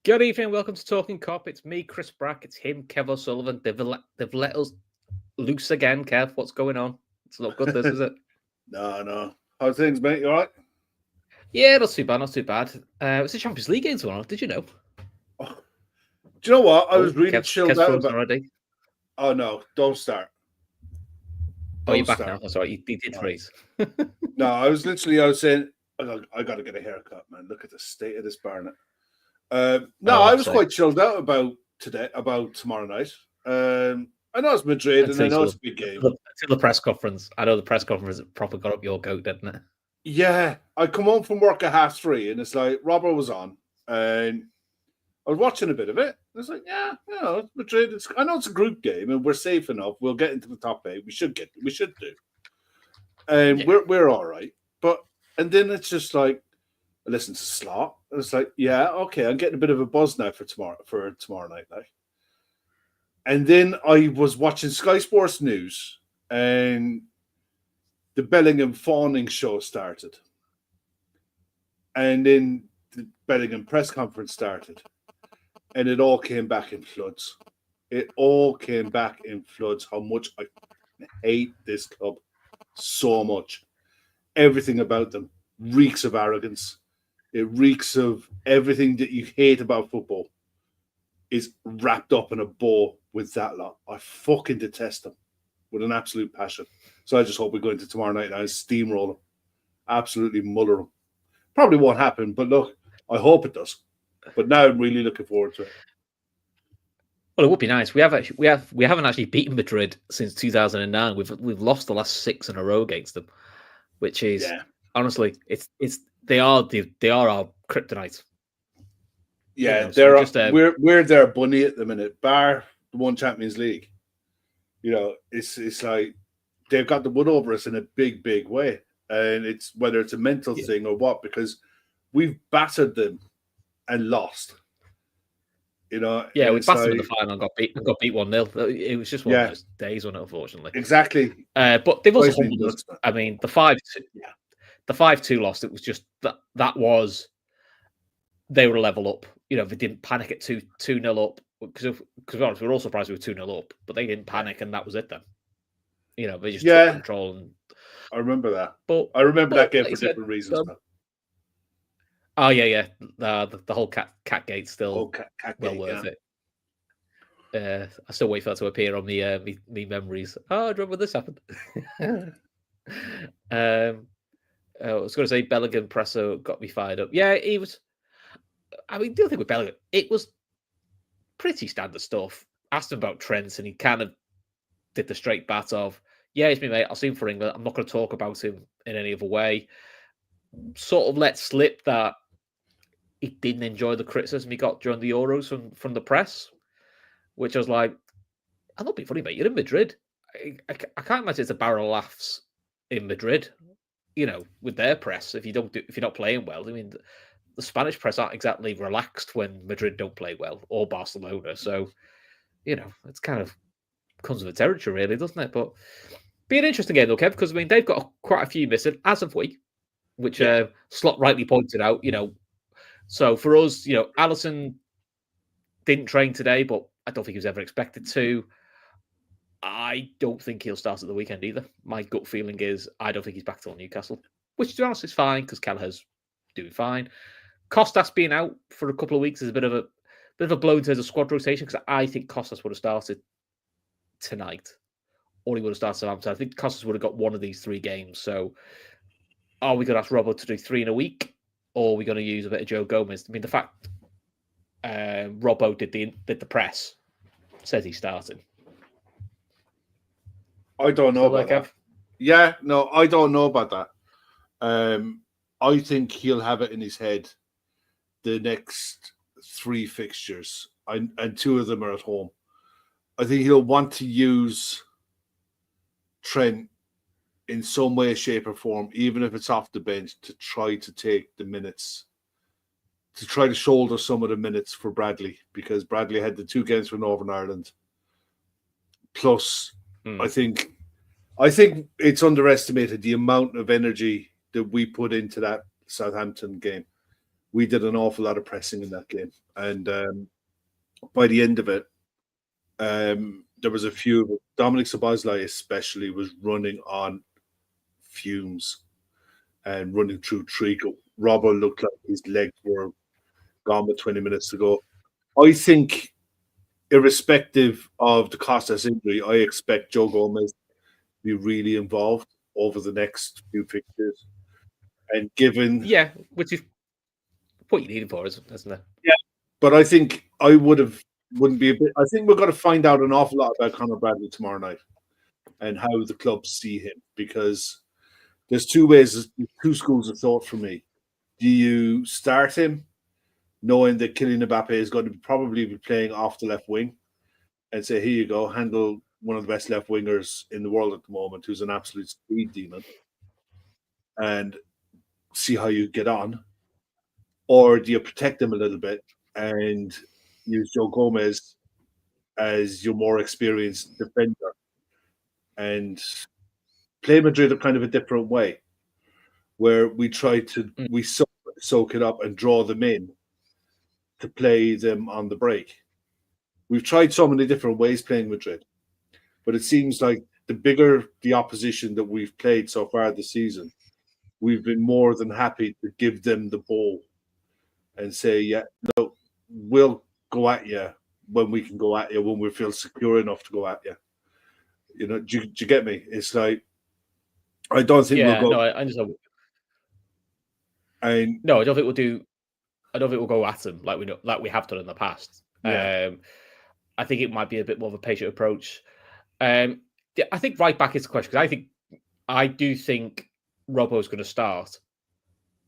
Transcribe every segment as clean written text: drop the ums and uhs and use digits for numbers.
Good evening, welcome to Talkin Kop. It's me, Chris Brack. It's him, Kev O'Sullivan. They've let us loose again, Kev. What's going on? It's not good, this, is it? No. How's things, mate? You all right? Yeah, not too bad, not too bad. It's the Champions League games going on. Did you know? Oh, do you know what? I was really chilled Kev's out frozen about. already. Oh no! Don't start. Oh, you're Don't back now. start. That's all right. You did All right. freeze. No, I was saying, I got to get a haircut, man. Look at the state of this barnet. No, Oh, I I'd was say. quite chilled out about tomorrow night. I know it's Madrid, and I know it's a big game. Until the press conference. I know the press conference proper got up your goat, didn't it? Yeah, I come home from work at 3:30, and it's like Robert was on, and I was watching a bit of it. It's like, yeah, it's Madrid. I know it's a group game, and we're safe enough. We'll get into the top 8. We should do, and Yeah. we're all right. And then it's just like, I listen to Slot, and it's like, yeah, okay, I'm getting a bit of a buzz now for tomorrow night. Like, and then I was watching Sky Sports News, and the Bellingham fawning show started, and then the Bellingham press conference started. And it all came back in floods. It all came back in floods. How much I hate this club so much. Everything about them reeks of arrogance. It reeks of everything that you hate about football is wrapped up in a bow with that lot. I fucking detest them with an absolute passion. So I just hope we go into tomorrow night and steamroll them. Absolutely muller them. Probably won't happen, but look, I hope it does. But now I'm really looking forward to it. Well, it would be nice. We haven't actually beaten Madrid since 2009. We've lost the last 6 in a row against them, which is honestly, they are our kryptonite. Yeah, we're their bunny at the minute, bar the one Champions League. It's like they've got the wood over us in a big, big way, and it's whether it's a mental thing or what, because we've battered them and lost. We battered them in the final and got beat 1-0. It was just one of those days, wasn't it, unfortunately? Exactly. But they've also humbled us. I mean, the 5-2 loss, it was just that was they were a level up. They didn't panic at 2-0 up, because we were all surprised we were 2-0 up, but they didn't panic, and that was it then. They just took control. And I remember that. But I remember that game for different reasons. Oh yeah. The whole cat gate still worth it. I still wait for that to appear on me memories. Oh, I remember this happened. I was going to say Bellingham presser got me fired up. Yeah, he was. I mean, the other thing with Bellingham, it was pretty standard stuff. Asked him about Trent, and he kind of did the straight bat of, yeah, he's me, mate. I'll see him for England. I'm not going to talk about him in any other way. Sort of let slip that he didn't enjoy the criticism he got during the Euros from the press, which I was like, I'm not being funny, mate. You're in Madrid. I can't imagine it's a barrel of laughs in Madrid, with their press if you're not playing well. I mean, the Spanish press aren't exactly relaxed when Madrid don't play well, or Barcelona. So, it's kind of comes with the territory, really, doesn't it? But be an interesting game, though, Kev, because I mean they've got quite a few missing as of week, which Slot rightly pointed out. So for us, Alisson didn't train today, but I don't think he was ever expected to. I don't think he'll start at the weekend either. My gut feeling is I don't think he's back till Newcastle, which to be honest is fine because Kelleher's doing fine. Costas being out for a couple of weeks is a bit of a blow in terms of squad rotation, because I think Costas would have started tonight, or he would have started Southampton. I think Costas would have got one of these 3 games. So are we going to ask Robbo to do 3 in a week, or are we going to use a bit of Joe Gomez? I mean, the fact Robbo did the press says he's starting. I don't know about that. Yeah, no, I don't know about that. I think he'll have it in his head the next 3 fixtures, and 2 of them are at home. I think he'll want to use Trent in some way, shape, or form, even if it's off the bench, to try to take the minutes, to try to shoulder some of the minutes for Bradley, because Bradley had the 2 games for Northern Ireland. Plus, I think it's underestimated the amount of energy that we put into that Southampton game. we did an awful lot of pressing in that game. And by the end of it, there was a few. Dominic Szoboszlai especially was running on fumes and running through Trico. Robbo looked like his legs were gone with 20 minutes to go. I think, irrespective of the Costas injury, I expect Joe Gomez to be really involved over the next few fixtures. And given, which is what you need him for, isn't it? yeah, but I think I wouldn't be a bit. I think we're going to find out an awful lot about Conor Bradley tomorrow night and how the clubs see him, because there's two schools of thought for me. Do you start him knowing that Kylian Mbappe is going to probably be playing off the left wing and say, here you go, handle one of the best left wingers in the world at the moment, who's an absolute speed demon, and see how you get on? Or do you protect him a little bit and use Joe Gomez as your more experienced defender and play Madrid a kind of a different way, where we try to soak it up and draw them in to play them on the break? We've tried so many different ways playing Madrid, but it seems like the bigger the opposition that we've played so far this season, we've been more than happy to give them the ball and say, yeah, no, we'll go at you when we can go at you, when we feel secure enough to go at you. You know, do you get me? It's like, I don't think we'll go. No, I understand. I don't think we'll do. I don't think we'll go at them like we have done in the past. Yeah. I think it might be a bit more of a patient approach. I think right back is the question, because I do think Robbo's going to start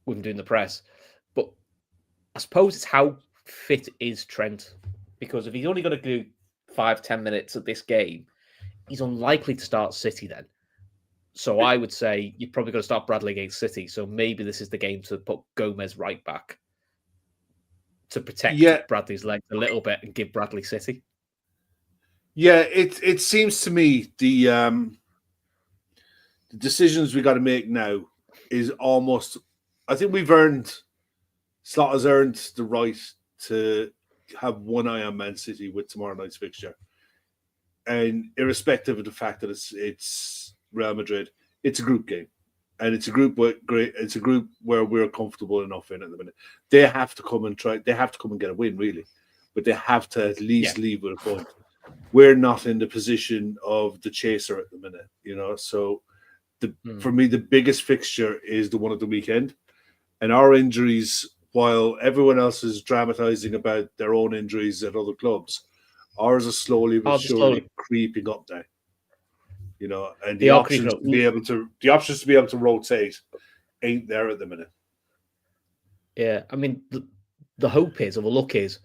with him doing the press, but I suppose it's how fit is Trent, because if he's only going to do 5-10 minutes of this game, he's unlikely to start City then. So I would say you're probably going to start Bradley against City. So maybe this is the game to put Gomez right back to protect Bradley's legs a little bit and give Bradley City. Yeah, it seems to me the decisions we got to make now is almost. I think Slot has earned the right to have one eye on Man City with tomorrow night's fixture, and irrespective of the fact that it's Real Madrid, it's a group game, and it's a group where we're comfortable enough in at the minute. They have to come and try. They have to come and get a win, really, but they have to at least leave with a point. We're not in the position of the chaser at the minute, you know. So, for me, the biggest fixture is the one at the weekend, and our injuries. While everyone else is dramatizing about their own injuries at other clubs, ours are slowly but surely creeping up now. You know, and the options to be able to rotate ain't there at the minute. Yeah, I mean, the hope is, or the look is,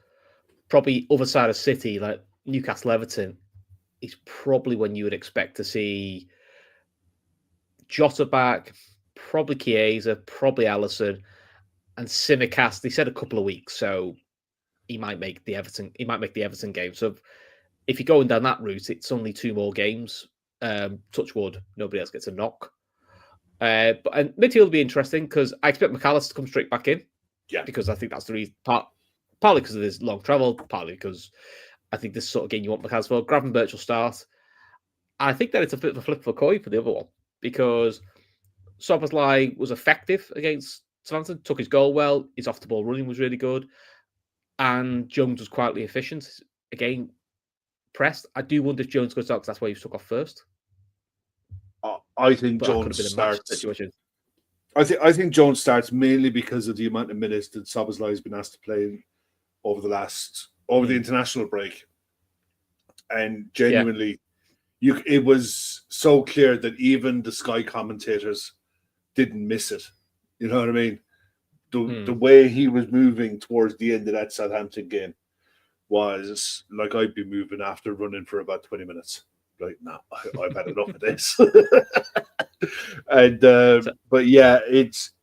probably other side of City, like Newcastle, Everton, is probably when you would expect to see Jota back, probably Chiesa, probably Alisson, and Simicast. They said a couple of weeks, so he might make the Everton. He might make the Everton game. So if you're going down that route, it's only 2 more games. Touch wood, nobody else gets a knock. But midfield will be interesting because I expect McAllister to come straight back in. Yeah, because I think that's the reason. Partly because of his long travel, partly because I think this sort of game you want McAllister for. Gravenberch will start. I think that it's a bit of a flip of a coin for the other one, because Szoboszlai was effective against Southampton, took his goal well. His off the ball running was really good, and Jones was quietly efficient. Again, pressed. I do wonder if Jones goes out because that's why he took off first. I think Jones starts. I think Jones starts mainly because of the amount of minutes that Szoboszlai has been asked to play over the international break, and genuinely, it was so clear that even the Sky commentators didn't miss it. You know what I mean? The way he was moving towards the end of that Southampton game was like I'd be moving after running for about 20 minutes. Like, no, I've had enough of this. And but yeah,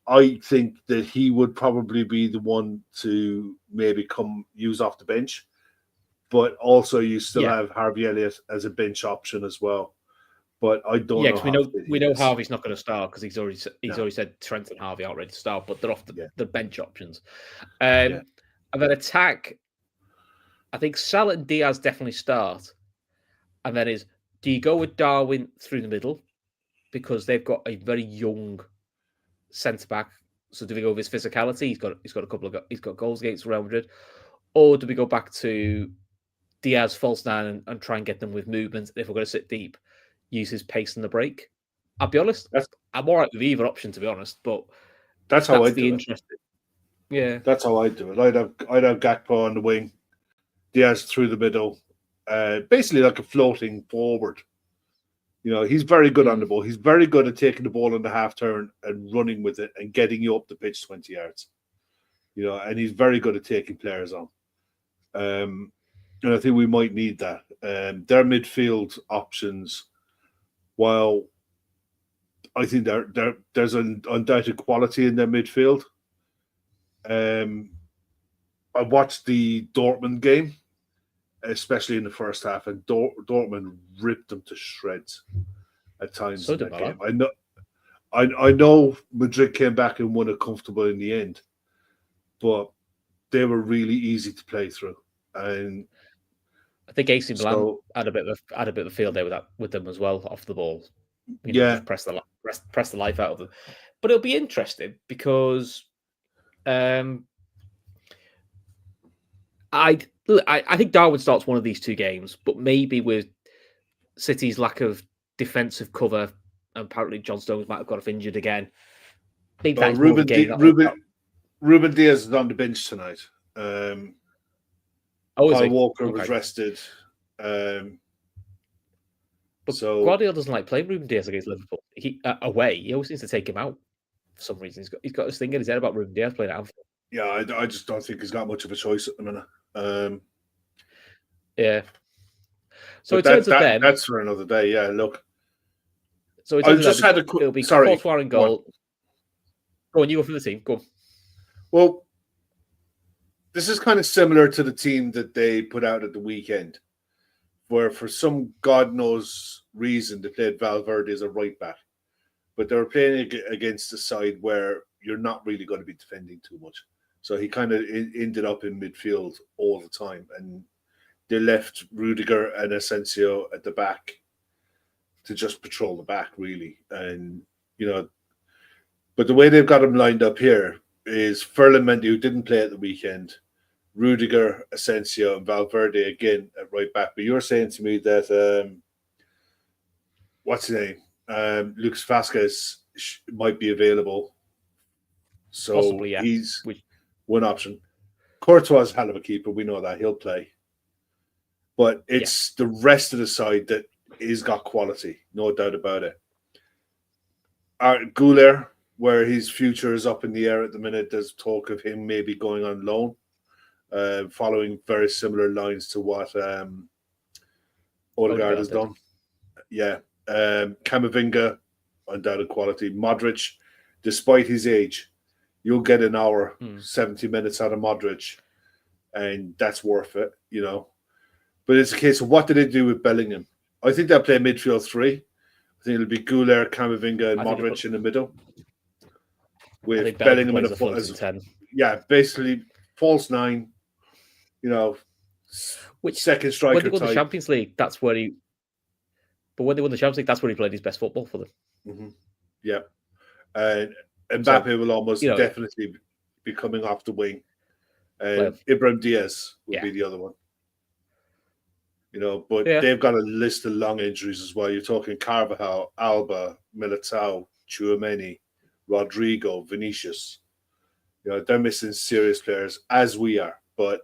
I think that he would probably be the one to maybe come use off the bench, but also you still have Harvey Elliott as a bench option as well. but I don't Yeah, know because how we know is. Harvey's not going to start because he's No. already said Trent and Harvey aren't ready to start, but they're off the bench options. Yeah. And then attack, I think Salah and Diaz definitely start. And then do you go with Darwin through the middle because they've got a very young centre back? So do we go with his physicality? He's got a couple of he's got goals against Real Madrid, or do we go back to Diaz false nine and try and get them with movement? If we're going to sit deep, use his pace in the break. I'll be honest, I'm all right with either option, to be honest, but that's how I the do interesting. Yeah, that's how I do it. I'd have Gakpo on the wing, Diaz through the middle, basically like a floating forward. He's very good on the ball. He's very good at taking the ball on the half turn and running with it and getting you up the pitch 20 yards. And he's very good at taking players on. And I think we might need that. Their midfield options, while I think there's an undoubted quality in their midfield. I watched the Dortmund game, especially in the first half, and Dortmund ripped them to shreds at times in that game. I know Madrid came back and won it comfortable in the end, but they were really easy to play through. And I think AC Milan had a bit of a field day with them as well off the ball. Just press the life out of them. But it'll be interesting because I think Darwin starts one of these two games, but maybe with City's lack of defensive cover, and apparently John Stones might have got injured again. Maybe that's more of a game. Ruben Diaz is on the bench tonight. Kyle Walker was rested. But Guardiola doesn't like playing Ruben Diaz against Liverpool. Away, he always seems to take him out for some reason. He's got this thing in his head about Ruben Diaz playing at Anfield. Yeah, I just don't think he's got much of a choice at the minute. Yeah. So in terms of them, that's for another day. Yeah, look. So I just had a quick. It'll be Courtois in goal. Go on, you go for the team. Go on. Well, this is kind of similar to the team that they put out at the weekend, where for some God knows reason they played Valverde as a right back, but they were playing against a side where you're not really going to be defending too much. So he kind of ended up in midfield all the time, and they left Rudiger and Asensio at the back to just patrol the back, really. And, but the way they've got him lined up here is Ferland Mendy, who didn't play at the weekend, Rudiger, Asensio, and Valverde again at right back. But you're saying to me that, what's his name? Lucas Vazquez might be available. So possibly, yeah. He's one option. Courtois is a hell of a keeper. We know that. He'll play. But it's the rest of the side that is got quality. No doubt about it. Goulet, where his future is up in the air at the minute, there's talk of him maybe going on loan, following very similar lines to what Odegaard has done. Yeah. Camavinga, undoubted quality. Modric, despite his age, you'll get an hour, 70 minutes out of Modric, and that's worth it, But it's a case of what do they do with Bellingham? I think they'll play midfield three. I think it'll be Goulet, Camavinga, and Modric in the middle. With Bellingham in as 10. Yeah, basically false nine, which second striker. When they won the Champions League, that's where he. But when they won the Champions League, that's where he played his best football for them. Mm-hmm. Yeah, and Mbappe will almost definitely be coming off the wing, and Ibrahim Diaz will be the other one. But they've got a list of long injuries as well. You're talking Carvajal, Alba, Militao, Tchouaméni, Rodrigo, Vinicius. They're missing serious players, as we are. But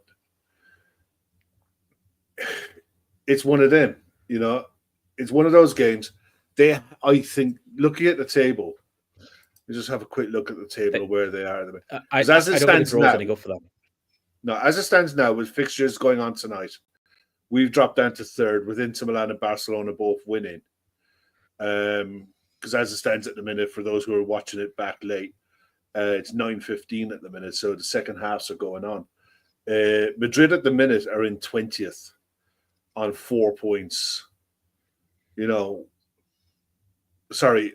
it's one of them. It's one of those games. I think, looking at the table, you just have a quick look at the table of where they are. As it stands now, as it stands now, with fixtures going on tonight, we've dropped down to third with Inter Milan and Barcelona both winning. Because as it stands at the minute, for those who are watching it back late, it's 9:15 at the minute, so the second halves are going on. Madrid at the minute are in 20th on 4 points.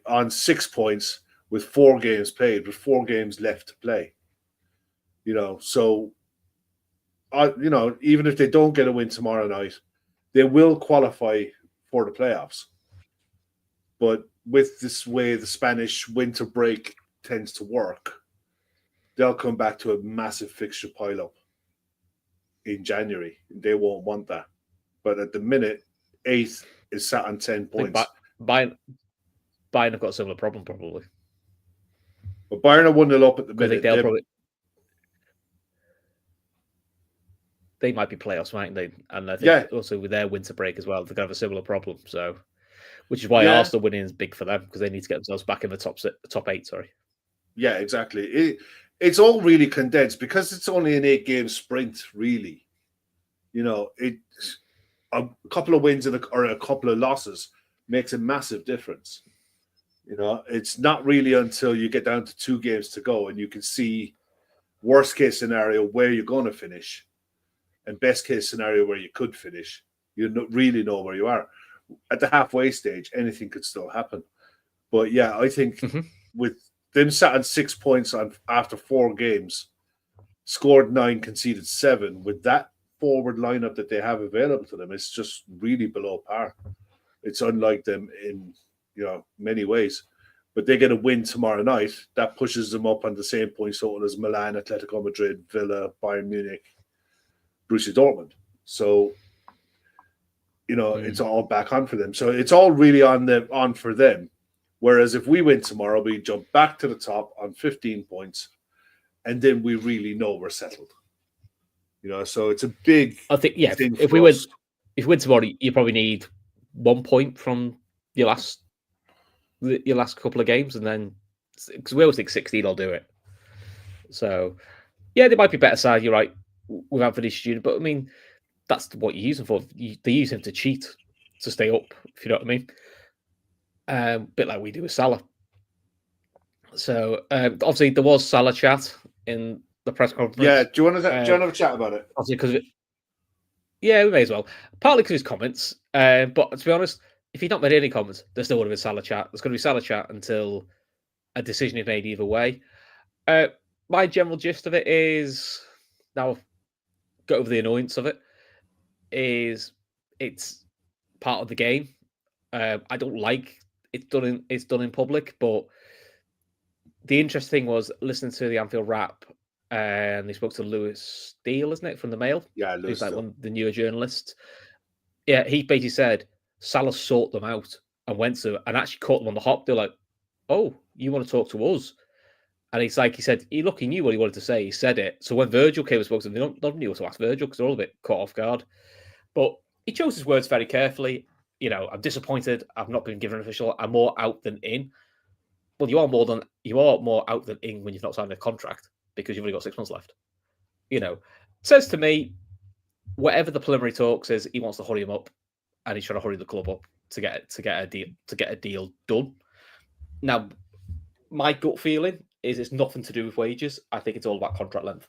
on 6 points with 4 games played, with 4 games left to play. So even if they don't get a win tomorrow night, they will qualify for the playoffs. But with this way the Spanish winter break tends to work, they'll come back to a massive fixture pileup in January. They won't want that. But at the minute, 8th is sat on 10 points. Bayern have got a similar problem, probably. But Bayern are 1-0 up at the minute. They might be playoffs, mightn't they? And I think also with their winter break as well, they're going to have a similar problem. So, which is why Arsenal winning is big for them, because they need to get themselves back in the top 8. Sorry. Yeah, exactly. It's all really condensed because it's only an 8-game sprint, really. It's a couple of wins or a couple of losses makes a massive difference. It's not really until you get down to 2 games to go and you can see worst case scenario where you're going to finish and best case scenario where you could finish. You really know where you are. At the halfway stage, anything could still happen. But yeah, I think with them sat on 6 points after 4 games, scored 9, conceded 7, with that forward lineup that they have available to them, it's just really below par. It's unlike them in many ways. But they get a win tomorrow night, that pushes them up on the same point total as Milan, Atletico Madrid, Villa, Bayern Munich, Borussia Dortmund. So it's all back on for them. So it's all really on for them. Whereas if we win tomorrow, we jump back to the top on 15 points, and then we really know we're settled. So it's a big. I think if we win tomorrow, you probably need 1 point from your last couple of games, and then because we always think 16 will do it. So yeah, they might be better side. You're right with Anthony Student, but I mean that's what you use him for. They use him to cheat to stay up, if you know what I mean. A bit like we do with Salah. So obviously there was Salah chat in the press conference. Yeah, do you want to have a chat about it? Obviously, we may as well. Partly because of his comments, but to be honest, if he'd not made any comments, there still would have been Salah chat. There's going to be Salah chat until a decision is made either way. My general gist of it is, now I've got over the annoyance of it, is it's part of the game. I don't like it's done in public, but the interesting thing was listening to the Anfield Wrap, and they spoke to Lewis Steele, isn't it, from the Mail? Yeah, Lewis. Who's like one of the newer journalists. Yeah, he basically said Salah sought them out and went to and actually caught them on the hop. They're like, "Oh, you want to talk to us?" And he said, he knew what he wanted to say. He said it. So when Virgil came and spoke to them, they don't knew what to ask Virgil because they're all a bit caught off guard. But he chose his words very carefully. I'm disappointed. I've not been given an official. I'm more out than in. Well, you are more out than in when you've not signed a contract because you've only got 6 months left. Says to me, whatever the preliminary talks is, he wants to hurry him up, and he's trying to hurry the club up to get a deal done. Now, my gut feeling is it's nothing to do with wages. I think it's all about contract length.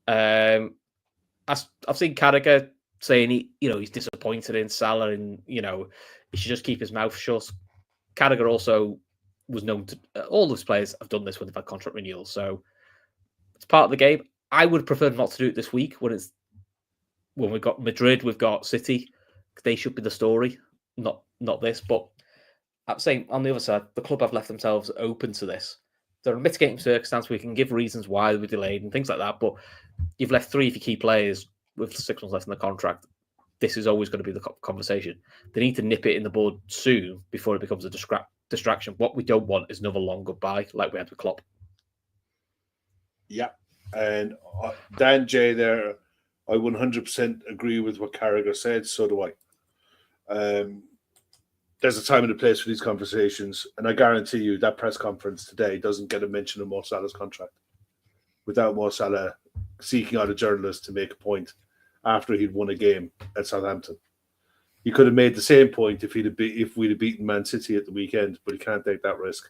I've seen Carragher saying he's disappointed in Salah and he should just keep his mouth shut. Carragher also was known to all those players have done this when they've had contract renewals, so it's part of the game. I would prefer not to do it this week when we've got Madrid, we've got City. They should be the story, not this. But I'm saying on the other side, the club have left themselves open to this. There are mitigating circumstances. We can give reasons why we delayed and things like that. But you've left 3 of your key players with 6 months left in the contract. This is always going to be the conversation. They need to nip it in the bud soon before it becomes a distraction. What we don't want is another long goodbye like we had with Klopp. Yeah. And Dan J there, I 100% agree with what Carragher said. So do I. There's a time and a place for these conversations, and I guarantee you that press conference today doesn't get a mention of Mo Salah's contract without Mo Salah seeking out a journalist to make a point after he'd won a game at Southampton. He could have made the same point if we'd have beaten Man City at the weekend, but he can't take that risk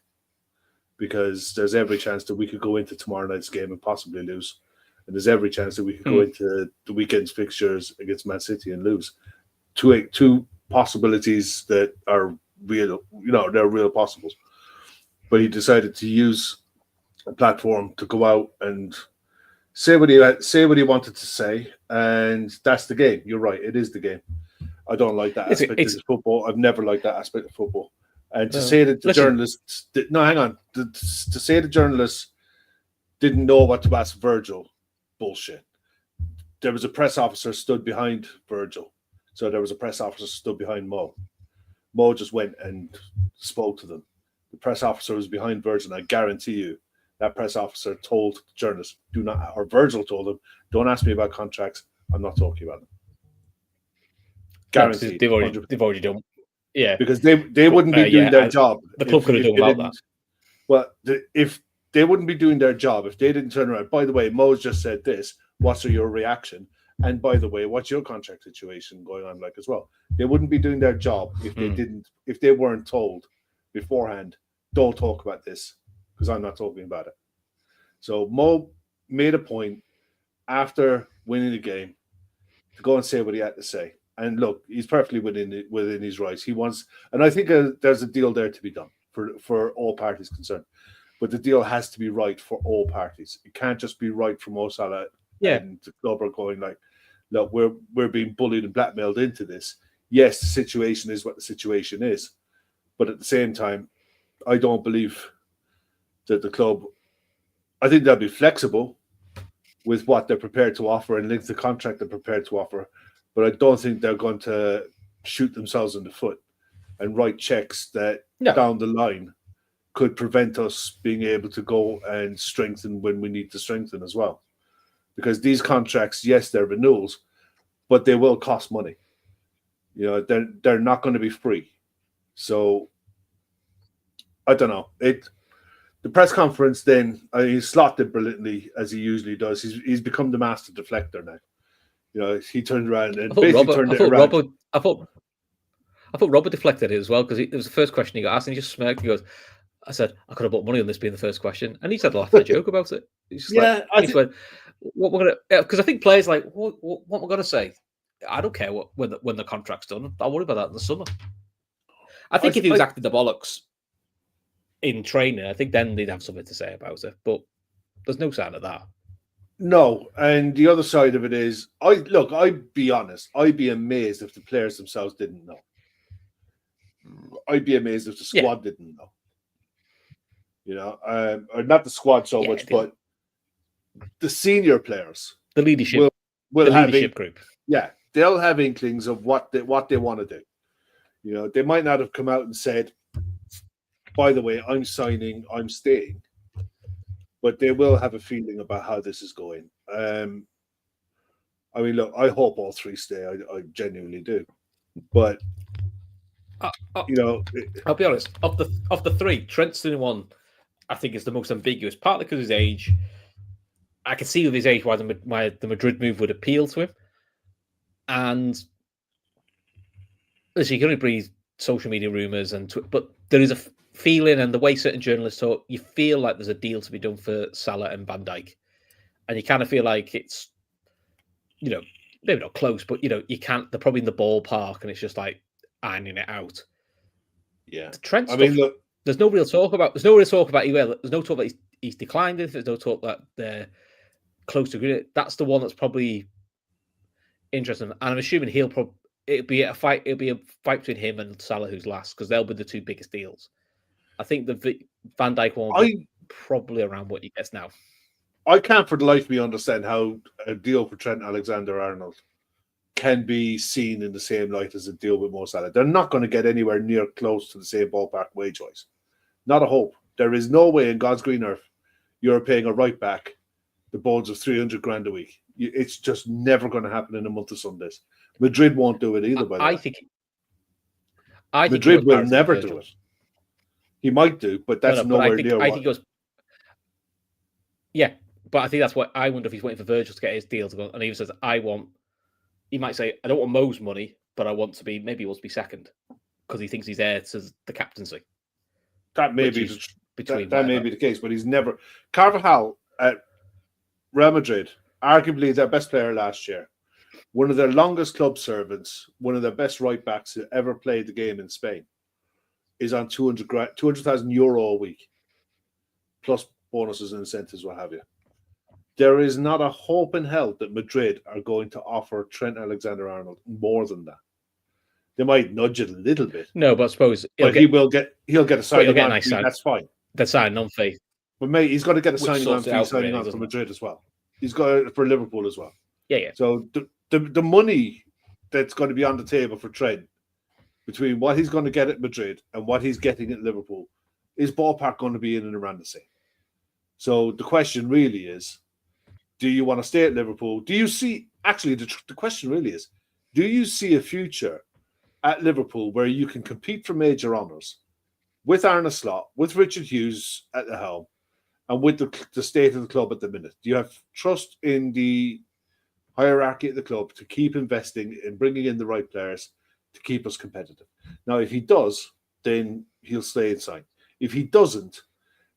because there's every chance that we could go into tomorrow night's game and possibly lose, and there's every chance that we could go into the weekend's fixtures against Man City and lose. Two possibilities that are real, they're real possibles. But he decided to use a platform to go out and say what he wanted to say, and that's the game. You're right, it is the game. I don't like that aspect of football. I've never liked that aspect of football. And to say that the journalists, hang on, to say the journalists didn't know what to ask Virgil, bullshit. There was a press officer stood behind Virgil, so there was a press officer stood behind Mo. Mo just went and spoke to them. The press officer was behind Virgil, and I guarantee you that press officer told the journalists, Virgil told them, don't ask me about contracts. I'm not talking about them. Guaranteed. They've already done. Yeah. Because they wouldn't be doing their job. The club could have done without that. Well, if they wouldn't be doing their job if they didn't turn around. By the way, Mo's just said this. What's your reaction? And by the way, what's your contract situation going on like as well? They wouldn't be doing their job if they weren't told beforehand, don't talk about this because I'm not talking about it. So Mo made a point after winning the game to go and say what he had to say. And look, he's perfectly within his rights. He wants, and I think there's a deal there to be done for all parties concerned. But the deal has to be right for all parties. It can't just be right for Mo Salah and the club are going like, look, we're being bullied and blackmailed into this. Yes, the situation is what the situation is. But at the same time, I don't believe that the club, I think they'll be flexible with what they're prepared to offer and length the contract they're prepared to offer. But I don't think they're going to shoot themselves in the foot and write checks that down the line could prevent us being able to go and strengthen when we need to strengthen as well. Because these contracts, yes, they're renewals, but they will cost money. They're not going to be free. So I don't know. The press conference then, he slotted brilliantly as he usually does. He's become the master deflector now. He turned around and basically turned it around. I thought Robert deflected it as well because it was the first question he got asked and he just smirked. He goes, I said, I could have bought money on this being the first question. And he said, laughed at a joke about it. He's just went, what we're going to, because I think players like, what we're going to say? I don't care when the contract's done. I'll worry about that in the summer. I think if he was acting the bollocks in training, I think then they'd have something to say about it. But there's no sign of that. No, and the other side of it is, I'd be honest, I'd be amazed if the players themselves didn't know. I'd be amazed if the squad didn't know. Or not the squad so much, but the senior players, the leadership, will have leadership group. Yeah, they'll have inklings of what they want to do. They might not have come out and said, "By the way, I'm signing, I'm staying." But they will have a feeling about how this is going. Look, I hope all three stay. I genuinely do. But I'll be honest. Of the three, Trent's the one I think is the most ambiguous. Partly because of his age. I can see with his age why the Madrid move would appeal to him. And listen, you can only breathe social media rumors but there is a feeling, and the way certain journalists talk, you feel like there's a deal to be done for Salah and Van Dijk, and you kind of feel like it's, maybe not close, but you can't. They're probably in the ballpark, and it's just like ironing it out. Yeah, the Trent stuff, look, there's no real talk about. There's no real talk about either. There's no talk that he's declined it. There's no talk that they're close to agreeing. That's the one that's probably interesting, and I'm assuming it'll be a fight. It'll be a fight between him and Salah, who's last, because they'll be the two biggest deals. I think the Van Dijk one will be probably around what he gets now. I can't for the life of me understand how a deal for Trent Alexander-Arnold can be seen in the same light as a deal with Mo Salah. They're not going to get anywhere near close to the same ballpark wage-wise. Not a hope. There is no way in God's green earth you're paying a right back the bones of 300 grand a week. It's just never going to happen in a month of Sundays. Madrid won't do it either. I think Madrid will never do it. He might do, but that's nowhere near. I think he goes. Yeah, but I think that's what I wonder if he's waiting for Virgil to get his deal to go. And he says, he might say, I don't want Mo's money, but I want to be, maybe he wants to be second because he thinks he's heir to the captaincy. That may be the case, but he's never. Carvajal at Real Madrid, arguably their best player last year, one of their longest club servants, one of their best right backs who ever played the game in Spain. is on 200,000 euro a week, plus bonuses and incentives, what have you. There is not a hope in hell that Madrid are going to offer Trent Alexander-Arnold more than that. They might nudge it a little bit. No, but I suppose he'll get a signing on fee. That's fine. The signing on fee. But mate, he's got to get a signing on fee signing on for Madrid as well. He's got it for Liverpool as well. Yeah. So the money that's going to be on the table for Trent between what he's going to get at Madrid and what he's getting at Liverpool is ballpark going to be in and around the same. So the question really is, do you want to stay at Liverpool? Do you see, actually, the question really is, do you see a future at Liverpool where you can compete for major honours with Arne Slot, with Richard Hughes at the helm, and with the state of the club at the minute? Do you have trust in the hierarchy at the club to keep investing in bringing in the right players to keep us competitive? Now, if he does, then he'll stay and sign. If he doesn't,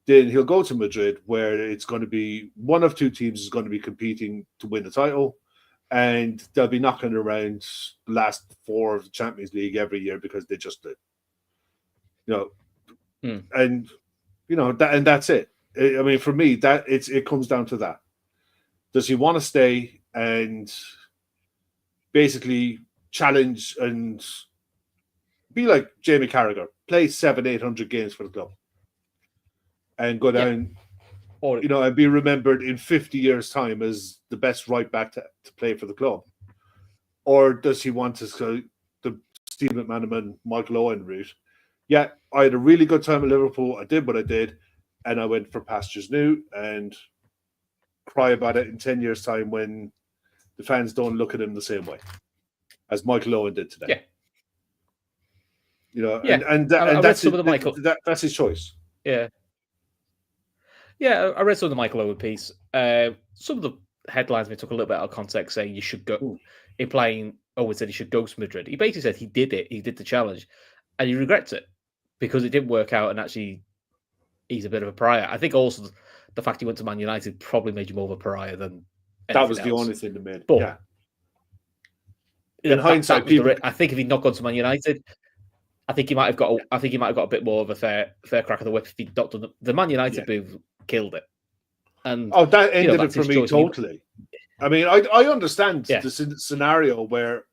then he'll go to Madrid, where it's going to be one of two teams is going to be competing to win the title, and they'll be knocking around the last four of the Champions League every year because they just did. And and that's it. I mean, for me, that it comes down to that. Does he want to stay and basically challenge and be like Jamie Carragher, play 700-800 games for the club, and go down, or and be remembered in 50 years' time as the best right back to play for the club? Or does he want to go the Steve McManaman, Michael Owen route? Yeah, I had a really good time at Liverpool. I did what I did, and I went for pastures new and cry about it in 10 years' time when the fans don't look at him the same way as Michael Owen did today. And that's his choice. Yeah. Yeah, I read some of the Michael Owen piece. Some of the headlines we took a little bit out of context, saying you should go. Implying Owen said he should go to Madrid. He basically said he did it. He did the challenge, and he regrets it because it didn't work out. And actually, he's a bit of a pariah. I think also the fact he went to Man United probably made you more of a pariah than that was else. the only thing that made. But, yeah. In hindsight, I think if he'd not gone to Man United, I think he might have got. I think he might have got a bit more of a fair crack of the whip if he'd not done the Man United move. Killed it. And that ended it for me totally. I mean, I understand the scenario where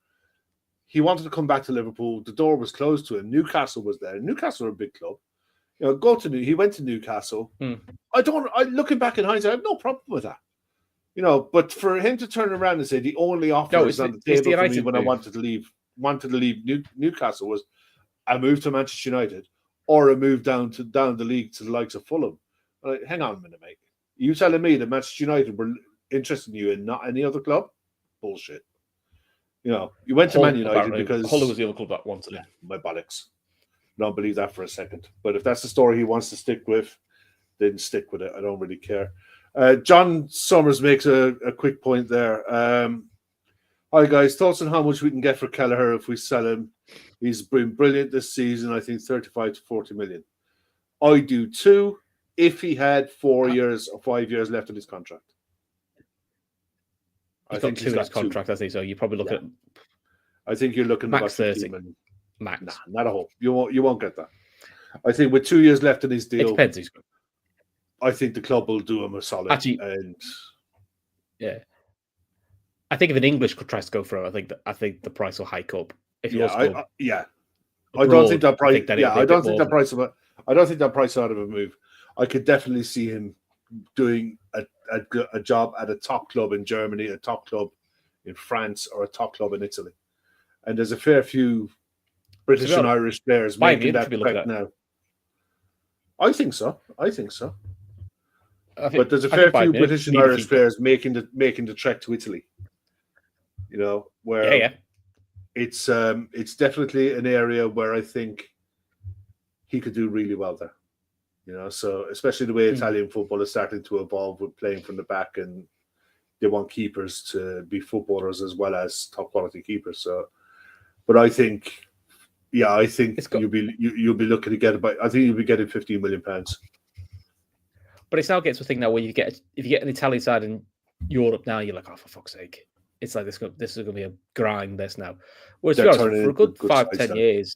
he wanted to come back to Liverpool. The door was closed to him. Newcastle was there. Newcastle are a big club. He went to Newcastle. Looking back in hindsight, I have no problem with that. But for him to turn around and say the only offer was on the table for me when I wanted to leave Newcastle was a move to Manchester United or a move down the league to the likes of Fulham. Like, hang on a minute, mate. Are you telling me that Manchester United were interested in you and not any other club? Bullshit. You went to Man United because Hull was the other club that wanted it. My bollocks. I don't believe that for a second. But if that's the story he wants to stick with, then stick with it. I don't really care. John Summers makes a quick point there. Hi, guys. Thoughts on how much we can get for Kelleher if we sell him? He's been brilliant this season. I think 35 to 40 million. I do too, if he had 4 years or 5 years left in his contract. He's got 2 in his contract, I think. So you probably look at. I think you're looking max about 30. Max. Nah, not a whole. You won't get that. I think with 2 years left in his deal, it depends. I think the club will do him a solid. Actually, I think if an English tries to go for it, I think the price will hike up. If you I don't think that price. I don't think that price. I don't think that price out of a move. I could definitely see him doing a job at a top club in Germany, a top club in France, or a top club in Italy. And there's a fair few British and Irish players making that bet now. I think so. But there's a fair few British and Irish players making the trek to Italy. Where it's definitely an area where I think he could do really well there. So especially the way Italian football is starting to evolve with playing from the back, and they want keepers to be footballers as well as top quality keepers. So, but I think you'll be looking to get about. I think you'll be getting £15 million. But it's now getting to a thing now where if you get an Italian side in Europe now, you're like, oh, for fuck's sake. It's like this is going to be a grind, this now. Whereas for a good 5-10 years,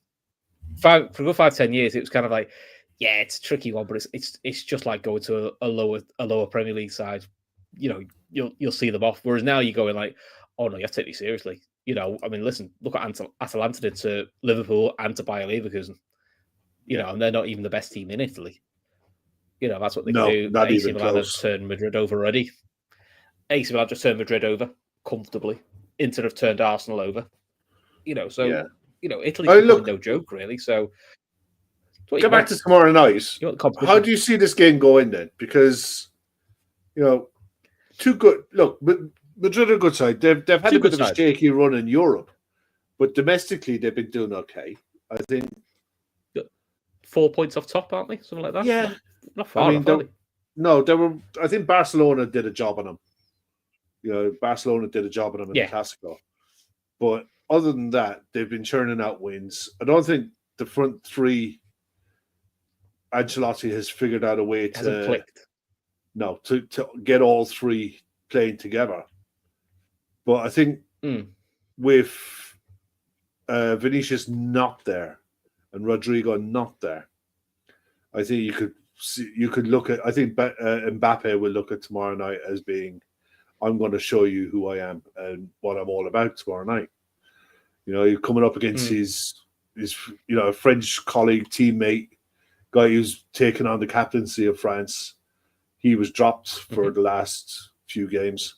for a good 5-10 years, it was kind of like, yeah, it's a tricky one, but it's just like going to a lower Premier League side. You'll see them off. Whereas now you're going like, oh no, you have to take me seriously. I mean, listen, look at Atalanta did to Liverpool and to Bayer Leverkusen. And they're not even the best team in Italy. That's what they can do. Not AC even Milan have close. turned Madrid over already. AC Milan just turned Madrid over comfortably. Inter have turned Arsenal over. Italy's becoming no joke, really. So, get back to tomorrow night. How do you see this game going then? Because, too good. Look, Madrid are a good side. They've had a bit of a shaky run in Europe, but domestically they've been doing okay. I think 4 points off top, aren't they? Something like that. Yeah, not far. They were. I think Barcelona did a job on them. Barcelona did a job on them in the Clásico. But other than that, they've been churning out wins. I don't think the front three, Ancelotti has figured out a way to get all three playing together. But I think with Vinicius not there and Rodrigo not there, I think you could look at. I think Mbappe will look at tomorrow night as being, I'm going to show you who I am and what I'm all about tomorrow night. You're coming up against his French colleague, teammate, guy who's taken on the captaincy of France. He was dropped for the last few games.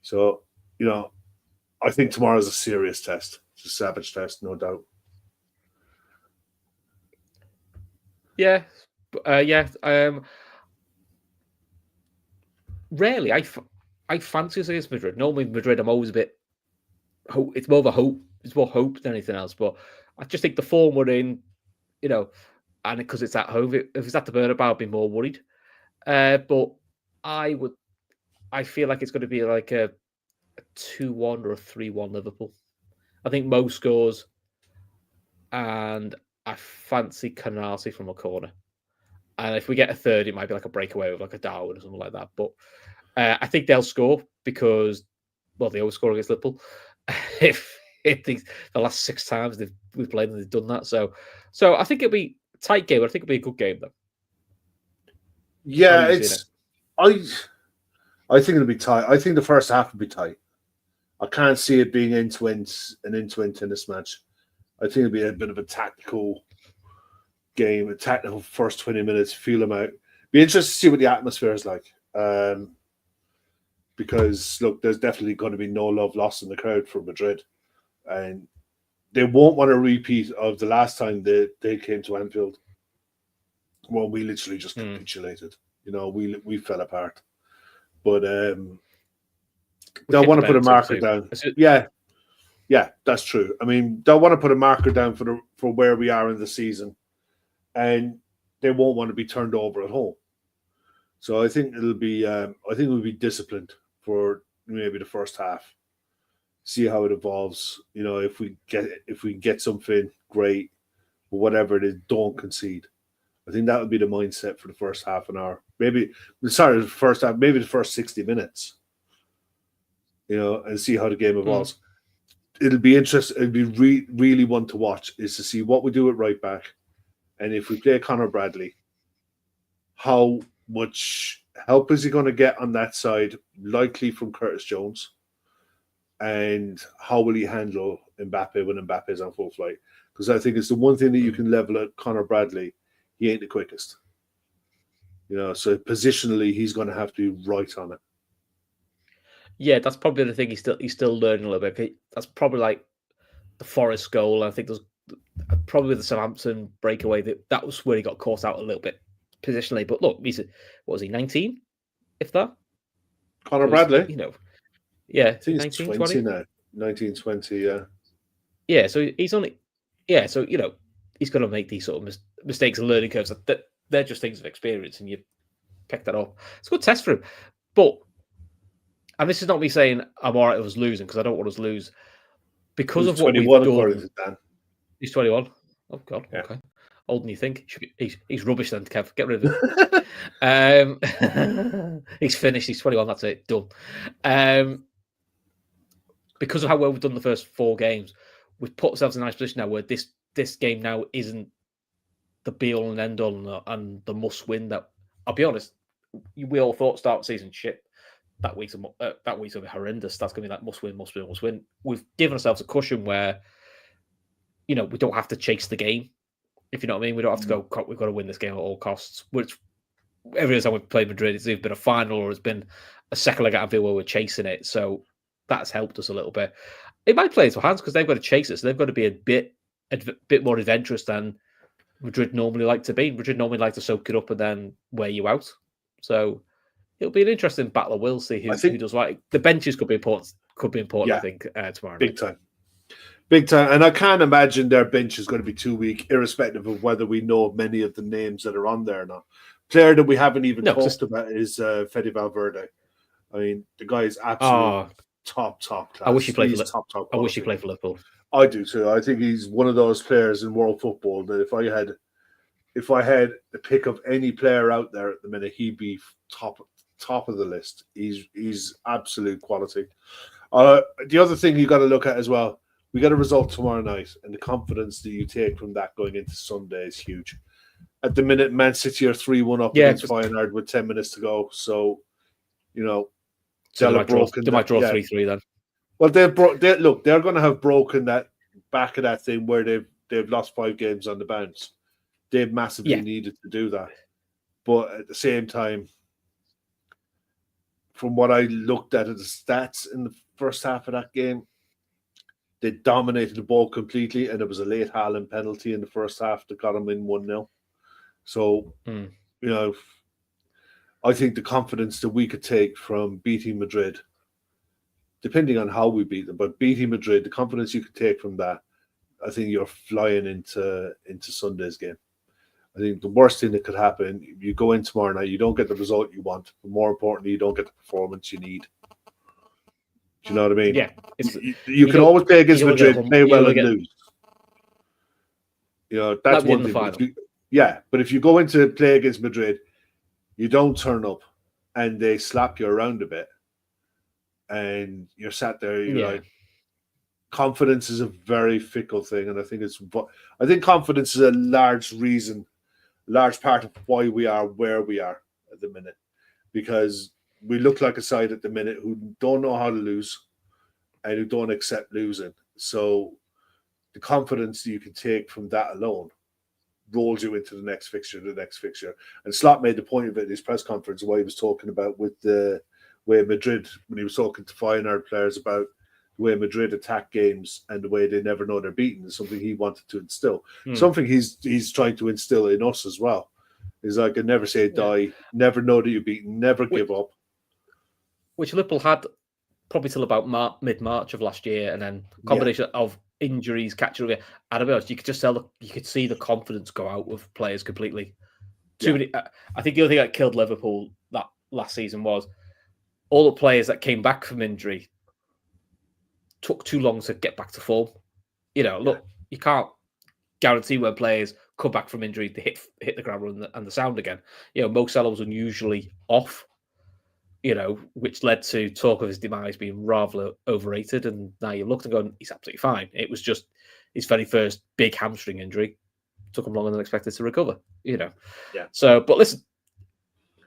So, I think tomorrow's a serious test. It's a savage test, no doubt. Yeah. Rarely, I fancy us against Madrid. Normally, Madrid, I'm always a bit. It's more of a hope. It's more hope than anything else. But I just think the form we're in, and because it's at home, if it's at the Bernabeu, I'd be more worried. But I feel like it's going to be like a 2-1 or a 3-1 Liverpool. I think Mo scores, and I fancy Canarsie from a corner. And if we get a third, it might be like a breakaway with like a Darwin or something like that. But I think they'll score because, they always score against Liverpool. if the last 6 times we've played them, they've done that. So I think it'll be a tight game. I think it'll be a good game though. Yeah, I think it'll be tight. I think the first half will be tight. I can't see it being an end-to-end tennis match. I think it'll be a bit of a tactical game, a tactical first 20 minutes, feel them out. Be interested to see what the atmosphere is like. Because, look, there's definitely going to be no love lost in the crowd for Madrid. And they won't want a repeat of the last time they came to Anfield. Well, we literally just capitulated. We fell apart. But they'll want to put a marker down. Yeah, that's true. I mean, they'll want to put a marker down for where we are in the season. And they won't want to be turned over at home. So I think we'll be disciplined for maybe the first half. See how it evolves. If we get something, great. But whatever it is, don't concede. I think that would be the mindset for the first half an hour. Maybe the first half, maybe the first 60 minutes. And see how the game evolves. It'll be interesting. It'll be really one to watch is to see what we do at right back, and if we play Conor Bradley, how much help is he going to get on that side? Likely from Curtis Jones, and how will he handle Mbappe when Mbappe is on full flight? Because I think it's the one thing that you can level at Conor Bradley. He ain't the quickest. So positionally, he's going to have to be right on it. Yeah, that's probably the thing. He's still learning a little bit. That's probably like the Forest goal. I think there's probably the Southampton breakaway that was where he got caught out a little bit positionally. But look, what was he, 19? If that? Conor Bradley? Yeah, I think he's 20 now. 19, 20, yeah. Yeah, so he's only... Yeah, so, he's going to make these sort of mistakes and learning curves. They're just things of experience, and you pick that up. It's a good test for him. But... And this is not me saying I'm all right with us losing, because I don't want us to lose. Because of what we've done. He's 21. Oh, God. Yeah. Okay. Older than you think. He's rubbish then, Kev. Get rid of him. He's finished. He's 21. That's it. Done. Because of how well we've done the first 4 games, we've put ourselves in a nice position now where this this game now isn't the be all and end all and the must win that I'll be honest, we all thought start season shit. That week's gonna be horrendous. That's gonna be like must win. We've given ourselves a cushion where we don't have to chase the game. If you know what I mean, we don't have to go. We've got to win this game at all costs. Which every time we've played Madrid, it's either been a final or it's been a second leg at Anfield where we're chasing it. So that's helped us a little bit. It might play into hands because they've got to chase it. So they've got to be a bit more adventurous than Madrid normally like to be. Madrid normally like to soak it up and then wear you out. So it'll be an interesting battle of wills. See who does right. The benches could be important. Yeah, I think tomorrow. Big time. And I can't imagine their bench is going to be too weak, irrespective of whether we know many of the names that are on there now. Player that we haven't even talked about is Fede Valverde. I mean, the guy is absolutely top class. I wish he played for top. I wish he played for Liverpool. I do too. I think he's one of those players in world football that if I had the pick of any player out there at the minute, he'd be top of the list. He's absolute quality. The other thing you got to look at as well, we got a result tomorrow night, and the confidence that you take from that going into Sunday is huge. At the minute, Man City are 3-1 up against Feyenoord with 10 minutes to go. So, they might draw 3-3 then. Well, they're going to have broken that back of that thing where they've lost 5 games on the bounce. They've massively needed to do that. But at the same time, from what I looked at the stats in the first half of that game, they dominated the ball completely, and it was a late Haaland penalty in the first half that got them in 1-0. So, I think the confidence that we could take from beating Madrid, depending on how we beat them, but beating Madrid, the confidence you could take from that, I think you're flying into Sunday's game. I think the worst thing that could happen, you go in tomorrow night, you don't get the result you want, but more importantly, you don't get the performance you need. Do you know what I mean? Yeah. You can always play against Madrid, play well and lose. That's one thing. But if you go into play against Madrid, you don't turn up and they slap you around a bit and you're sat there, like, confidence is a very fickle thing. And I think confidence is a large part of why we are where we are at the minute, because we look like a side at the minute who don't know how to lose and who don't accept losing. So the confidence that you can take from that alone rolls you into the next fixture. And Slot made the point of it in his press conference, what he was talking about with the way Madrid, when he was talking to Feyenoord players about the way Madrid attack games and the way they never know they're beaten, is something he wanted to instill. Something he's trying to instill in us as well. He's like, never say die, never know that you're beaten, never give up. Which Liverpool had probably till about mid-March of last year, and then a combination of injuries catching up. And to be honest, you could just tell, you could see the confidence go out of players completely. Too many. I think the other thing that killed Liverpool that last season was all the players that came back from injury took too long to get back to form. Look, you can't guarantee when players come back from injury to hit the ground and the sound again. Mo Salah was unusually off, which led to talk of his demise being rather overrated. And now you looked and gone, he's absolutely fine. It was just his very first big hamstring injury. Took him longer than expected to recover, So, but listen,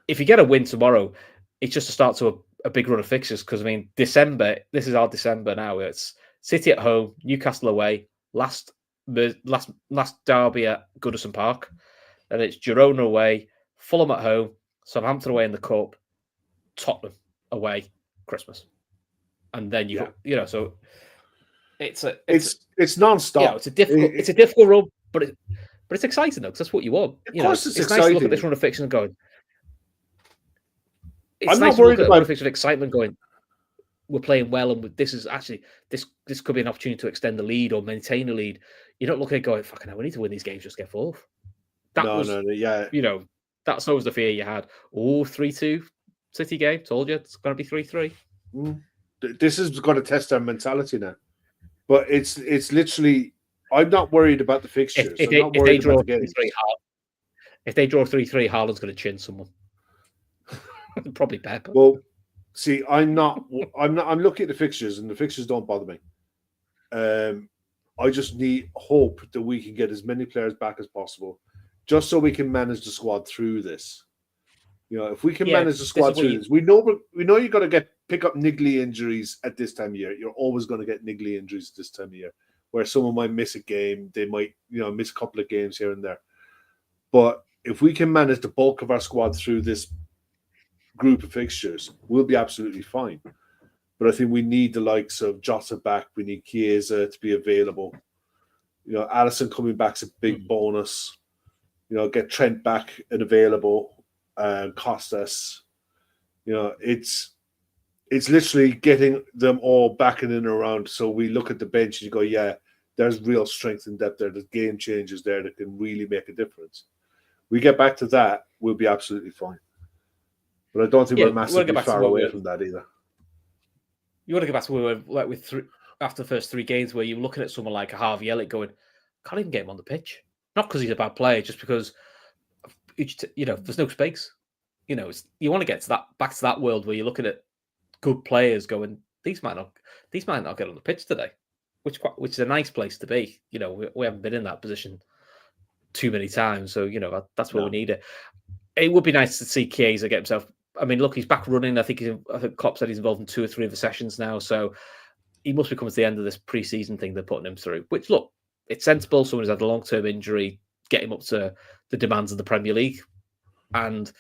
if you get a win tomorrow, it's just a start to a big run of fixtures. Because, I mean, December, this is our December now. It's City at home, Newcastle away, last derby at Goodison Park. Then it's Girona away, Fulham at home, Southampton away in the Cup, Tottenham away, Christmas. And then so it's non-stop. It's a difficult run, but it's exciting though, because that's what you want. Of course, it's exciting. Nice to look at this run of fixtures and going. It's I'm nice not worried to look at about a run of fixtures of excitement going. We're playing well, and this is actually this could be an opportunity to extend the lead or maintain the lead. You're not looking at going, fucking hell, we need to win these games, just get fourth. That's always the fear you had. 3-2 City game. Told you it's going to be 3-3. This is going to test our mentality now. But it's literally, I'm not worried about the fixtures. If they draw 3-3, Haaland's going to chin someone. Probably Pep. Well, see, I'm looking at the fixtures, and the fixtures don't bother me. I just need hope that we can get as many players back as possible, just so we can manage the squad through this. If we can manage the squad through this, we know you got to pick up niggly injuries at this time of year. You're always going to get niggly injuries this time of year, where someone might miss a game, they might miss a couple of games here and there. But if we can manage the bulk of our squad through this group of fixtures, we'll be absolutely fine. But I think we need the likes of Jota back. We need Chiesa to be available. Alisson coming back's a big bonus. Get Trent back and available. Costas. It's literally getting them all back in and around. So we look at the bench and you go, yeah, there's real strength and depth there. There's game changers there that can really make a difference. We get back to that, we'll be absolutely fine. But I don't think we're massively far away from that either. You want to go back to where we were after the first 3 games, where you're looking at someone like a Harvey Elliott going, can't even get him on the pitch. Not because he's a bad player, just because there's no space. You want to get to back to that world where you're looking at good players going, these might not get on the pitch today, which is a nice place to be. We haven't been in that position too many times, so that's where we need it. It would be nice to see Chiesa get himself. I mean, look, he's back running. I think Klopp said he's involved in 2 or 3 of the sessions now, so he must be coming to the end of this pre-season thing they're putting him through. Which, look, it's sensible. Someone who's had a long-term injury, get him up to the demands of the Premier League, and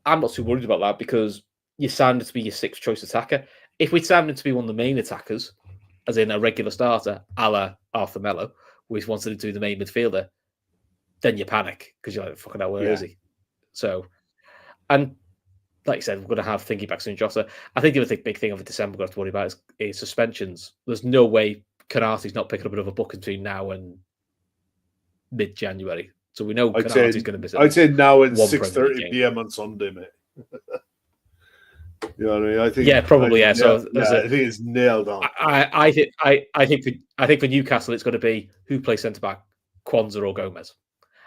I'm not too worried about that because you signed him to be your 6th choice attacker. If we'd signed him to be one of the main attackers, as in a regular starter, a la Arthur Melo, who he's wanted to do the main midfielder, then you panic because you're like, fucking hell, where is he? So, and like you said, we're going to have thingy back soon, Jota. I think the other big thing over December we're going to have to worry about is suspensions. There's no way Canate's not picking up another book between now and mid-January. So we know Canate's going to miss it. I'd say now at 6:30 p.m. on Sunday, mate. You know what I mean? I think probably. I think it's nailed on. I think for Newcastle, it's going to be who plays centre back, Kwanzaa or Gomez.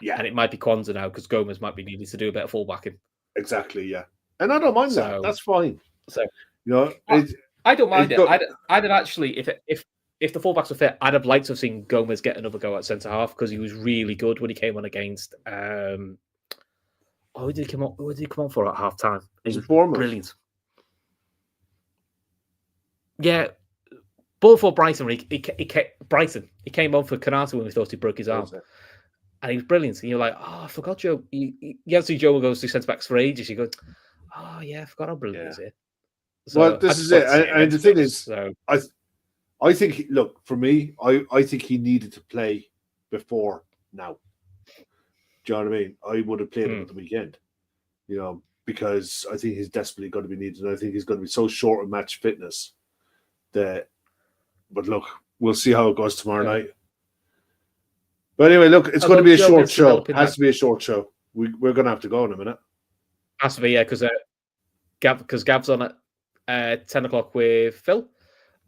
Yeah, and it might be Kwanzaa now because Gomez might be needing to do a bit of fullbacking. Exactly. Yeah, and I don't mind that. That's fine. So I don't mind it. I'd have actually, if the fullbacks were fit, I'd have liked to have seen Gomez get another go at centre half because he was really good when he came on against. Who did he come on for at half time? He was brilliant. Yeah, ball for Brighton. He came on for Konate when we thought he broke his arm, and he was brilliant. And you're like, oh, I forgot Joe. You have to see Joe goes to centre backs for ages. You go, oh yeah, I forgot how brilliant he is here. So well, this is it. And the thing is, I think, look, for me, I think he needed to play before now. Do you know what I mean? I would have played him at the weekend, because I think he's desperately going to be needed. And I think he's going to be so short of match fitness that, but look, we'll see how it goes tomorrow night. But anyway, look, it's going to be a short show. It has to be a short show. We're going to have to go in a minute. Has to be, yeah, because Gav's on at 10 o'clock with Phil.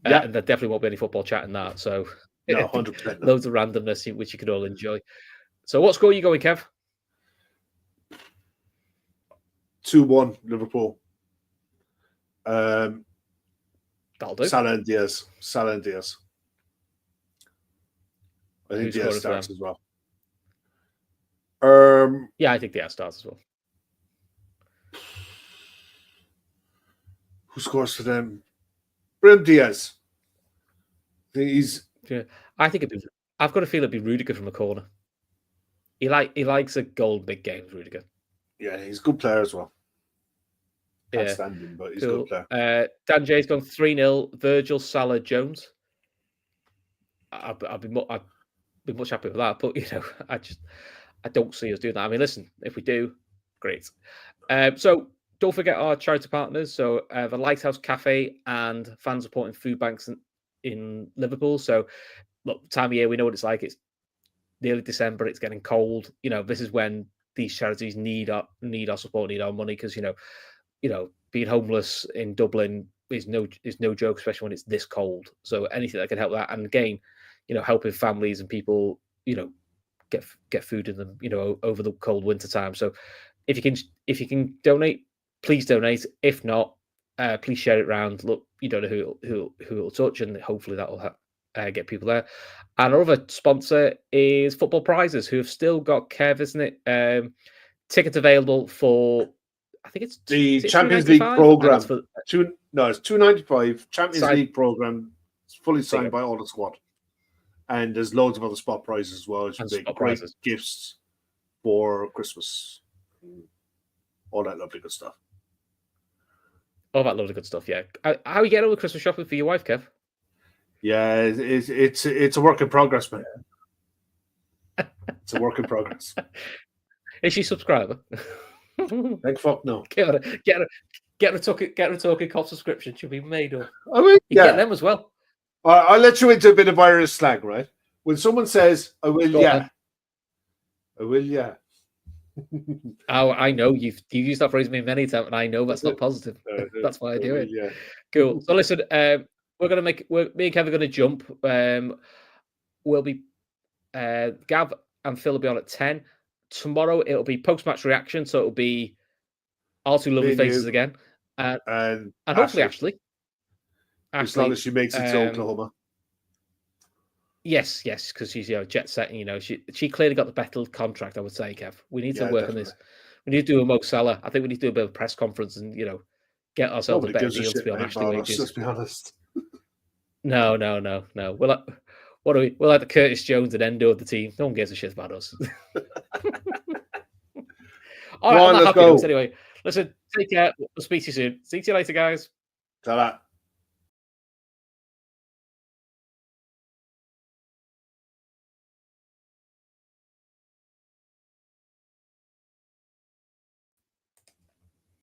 And there definitely won't be any football chat in that. So, no, 100%. Loads of randomness, which you could all enjoy. So, what score are you going, Kev? 2-1 Liverpool. That'll do. Salah and Diaz. I think Diaz starts as well. Yeah, I think Diaz starts as well. Who scores for them? Brahim Diaz. I've got a feel it'd be Rudiger from the corner. He likes a goal big games, Rudiger. Yeah, he's a good player as well. Outstanding, but he's a good player. Dan J's gone 3-0. Virgil, Salah, Jones. I'd be much happier with that, but I don't see us doing that. I mean, listen, if we do, great. So don't forget our charity partners. So the Lighthouse Cafe and fan supporting food banks in Liverpool. So look, time of year, we know what it's like. It's nearly December. It's getting cold. This is when these charities need our support, need our money, because being homeless in Dublin is no joke, especially when it's this cold. So anything that can help that, and again, helping families and people, get food in them, over the cold winter time. So if you can donate, please donate. If not, please share it around. Look, you don't know who it'll touch, and hopefully that will get people there. And our other sponsor is Football Prizes, who have still got Kev, isn't it? Tickets available for, I think it's the Champions League program. It's $2.95. Champions League program. It's fully signed by all the squad, and there's loads of other spot prizes as well. It's great gifts for Christmas. All that lovely good stuff. All that lovely good stuff. Yeah. How are you getting on with Christmas shopping for your wife, Kev? Yeah, it's a work in progress, man. It's a work in progress. Is she a subscriber? Thank fuck no. Get her a Talkin Kop subscription. She'll be made up. I mean, you get them as well. I'll let you into a bit of virus slang, right? When someone says, "I will, I will, yeah." Oh, I know you've used that phrase many times, and I know that's not positive. That's why I do it. Yeah. Cool. So listen, me and Kev are gonna jump. We'll be Gav and Phil will be on at 10. Tomorrow it'll be post-match reaction, so it'll be our two lovely faces again, and hopefully Ashley. As long as she makes it to Oklahoma. Yes, because she's jet setting. She clearly got the better contract. I would say, Kev. We need to work on this. We need to do a Mo Salah. I think we need to do a bit of a press conference and get ourselves a better deal to be on Ashley wages. Let's be honest. No. We're like the Curtis Jones and Endo of the team. No one gives a shit about us. All right, on that happy note, anyway. Listen, take care. We'll speak to you soon. See you later, guys. Ta-ra.